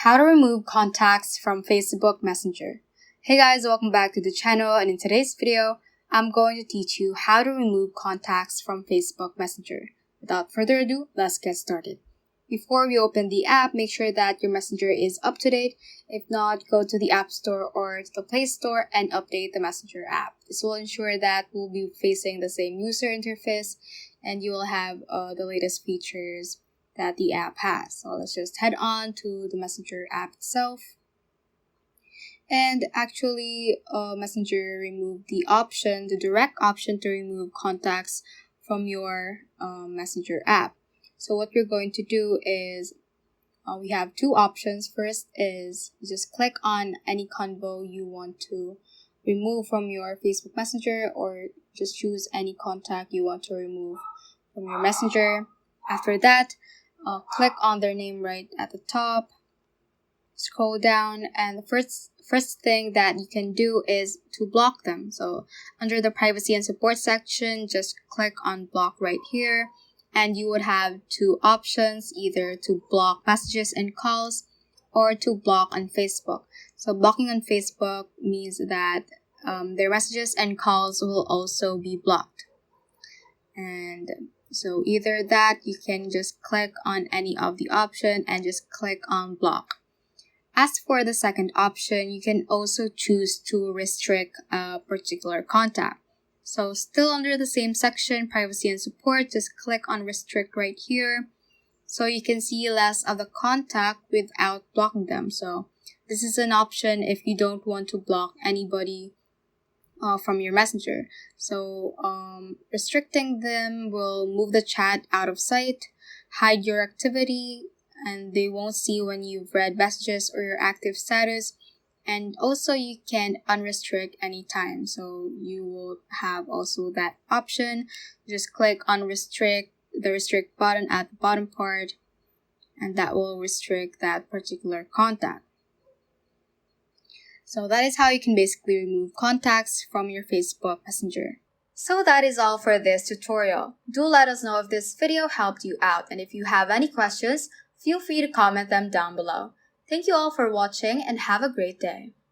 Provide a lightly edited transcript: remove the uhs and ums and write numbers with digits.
How to remove contacts from Facebook Messenger. Hey guys, welcome back to the channel, and in today's video, I'm going to teach you how to remove contacts from Facebook Messenger. Without further ado, let's get started. Before we open the app, make sure that your Messenger is up to date. If not, go to the App Store or to the Play Store and update the Messenger app. This will ensure that we'll be facing the same user interface and you will have the latest features that the app has. So let's just head on to the Messenger app itself. And actually, Messenger removed the direct option to remove contacts from your Messenger app. So what you're going to do is, we have two options. First is just click on any convo you want to remove from your Facebook Messenger, or just choose any contact you want to remove from your Messenger. After that, click on their name right at the top, scroll down, and the first thing that you can do is to block them. So under the privacy and support section, just click on block right here, and you would have two options, either to block messages and calls or to block on Facebook. So blocking on Facebook means that their messages and calls will also be blocked. And so either that, you can just click on any of the option and just click on block. As for the second option, you can also choose to restrict a particular contact. So still under the same section, privacy and support, just click on restrict right here, so you can see less of the contact without blocking them. So this is an option if you don't want to block anybody from your Messenger. So restricting them will move the chat out of sight, hide your activity, and they won't see when you've read messages or your active status. And also you can unrestrict anytime. So you will have also that option. Just click on restrict, the restrict button at the bottom part, and that will restrict that particular contact. So that is how you can basically remove contacts from your Facebook Messenger. So that is all for this tutorial. Do let us know if this video helped you out, and if you have any questions, feel free to comment them down below. Thank you all for watching and have a great day.